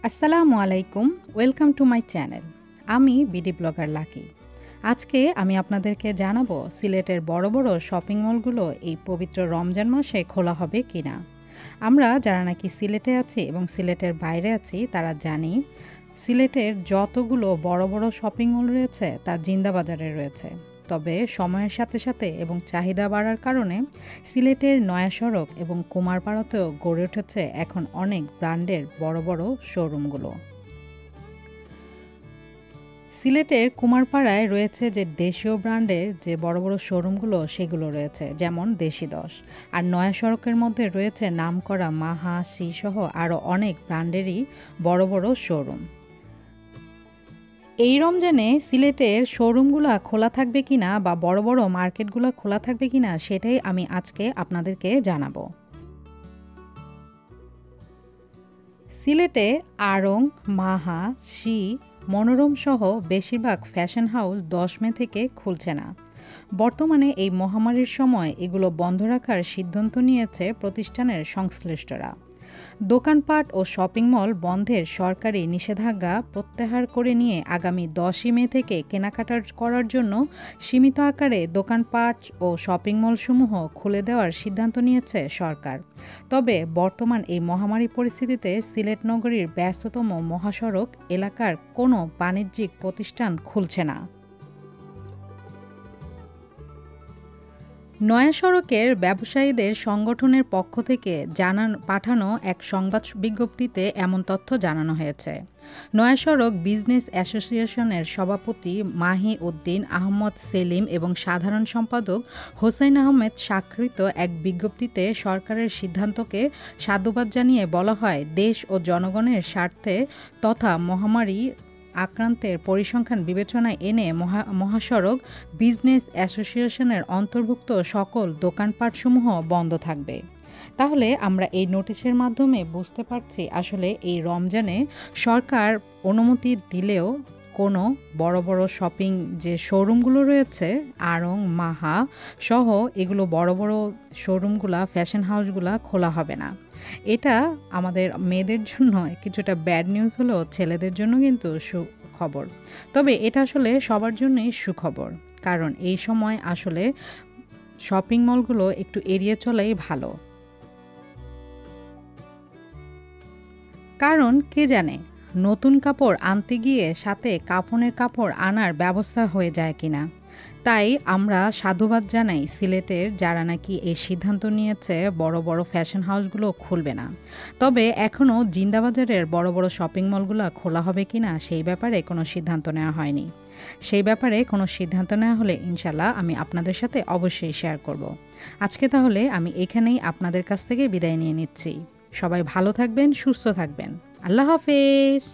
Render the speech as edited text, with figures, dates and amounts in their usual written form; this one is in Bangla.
আসসালামু আলাইকুম, ওয়েলকাম টু মাই চ্যানেল। আমি বিডি ব্লগার লাকি। আজকে আমি আপনাদেরকে জানাবো সিলেটের বড় বড় শপিং মলগুলো এই পবিত্র রমজান মাসে খোলা হবে কিনা। আমরা যারা নাকি সিলেটে আছি এবং সিলেটের বাইরে আছি তারা জানি সিলেটের যতগুলো বড় বড় শপিং মল রয়েছে তা জিন্দাবাজারে রয়েছে। তবে সময়ের সাথে সাথে এবং চাহিদা বাড়ার কারণে সিলেটের নয়া সড়ক এবং কুমারপাড়াতেও গড়ে উঠেছে এখন অনেক ব্র্যান্ডের বড় বড় শোরুমগুলো। সিলেটের কুমারপাড়ায় রয়েছে যে দেশীয় ব্র্যান্ডের যে বড় বড় শোরুমগুলো সেগুলো রয়েছে, যেমন দেশি দশ। আর নয়া সড়কের মধ্যে রয়েছে নামকরা মাহা সি সহ আরও অনেক ব্র্যান্ডেরই বড় বড় শোরুম। এই রমজানে সিলেটের শোরুমগুলো খোলা থাকবে কিনা বা বড় বড় মার্কেটগুলো খোলা থাকবে কিনা সেটাই আমি আজকে আপনাদেরকে জানাবো। সিলেটে আড়ং, মাহা, শি, মনোরম সহ বেশিরভাগ ফ্যাশন হাউস 10 মে থেকে খুলছে না। বর্তমানে এই মহামারীর সময় এগুলো বন্ধ রাখার সিদ্ধান্ত নিয়েছে প্রতিষ্ঠানের সংশ্লিষ্টরা। দোকানপাট ও শপিং মল বন্ধের সরকারি নিষেধাজ্ঞা প্রত্যাহার করে নিয়ে আগামী 10 মে থেকে কেনাকাটা করার জন্য সীমিত আকারে দোকানপাট ও শপিং মলসমূহ খুলে দেওয়ার সিদ্ধান্ত নিয়েছে সরকার। তবে বর্তমান এই মহামারী পরিস্থিতিতে সিলেট নগরীর ব্যস্ততম মহাসড়ক এলাকার কোনো বাণিজ্যিক প্রতিষ্ঠান খুলছে না। নয়া সড়কের ব্যবসায়ীদের সংগঠনের পক্ষ থেকে পাঠানো এক সংবাদ বিজ্ঞপ্তিতে এমন তথ্য জানানো হয়েছে। নয়া সড়ক বিজনেস অ্যাসোসিয়েশনের সভাপতি মাহি উদ্দিন আহমদ সেলিম এবং সাধারণ সম্পাদক হোসেন আহমেদ স্বাক্ষরিত এক বিজ্ঞপ্তিতে সরকারের সিদ্ধান্তকে সাধুবাদ জানিয়ে বলা হয়, দেশ ও জনগণের স্বার্থে তথা মহামারী আক্রান্তের পরিসংখ্যান বিবেচনায় এনে মহাসড়ক বিজনেস অ্যাসোসিয়েশনের অন্তর্ভুক্ত সকল দোকানপাটসমূহ বন্ধ থাকবে। তাহলে আমরা এই নোটিশের মাধ্যমে বুঝতে পারছি আসলে এই রমজানে সরকার অনুমতি দিলেও কোনো বড় বড় শপিং যে শোরুমগুলো রয়েছে আড়ং, মাহা সহ এগুলো বড় বড় শোরুমগুলা, ফ্যাশন হাউসগুলা খোলা হবে না। এটা আমাদের মেয়েদের জন্য কিছুটা ব্যাড নিউজ হলেও ছেলেদের জন্য কিন্তু সুখবর। তবে এটা আসলে সবার জন্যই সুখবর, কারণ এই সময় আসলে শপিং মলগুলো একটু এড়িয়ে চলাই ভালো। কারণ কে জানে নতুন কাপড় আনতে গিয়ে সাথে কাফনের কাপড় আনার ব্যবস্থা হয়ে যায় কিনা। তাই আমরা সাধুবাদ জানাই সিলেটের যারা নাকি এই সিদ্ধান্ত নিয়েছে বড় বড় ফ্যাশন হাউসগুলো খুলবে না। তবে এখনও জিন্দাবাজারের বড় বড় শপিং মলগুলো খোলা হবে কিনা সেই ব্যাপারে কোনো সিদ্ধান্ত নেওয়া হয়নি। সেই ব্যাপারে কোনো সিদ্ধান্ত নেওয়া হলে ইনশাল্লাহ আমি আপনাদের সাথে অবশ্যই শেয়ার করব। আজকে তাহলে আমি এখানেই আপনাদের কাছ থেকে বিদায় নিয়ে নিচ্ছি। সবাই ভালো থাকবেন, সুস্থ থাকবেন। আল্লাহ হাফেজ।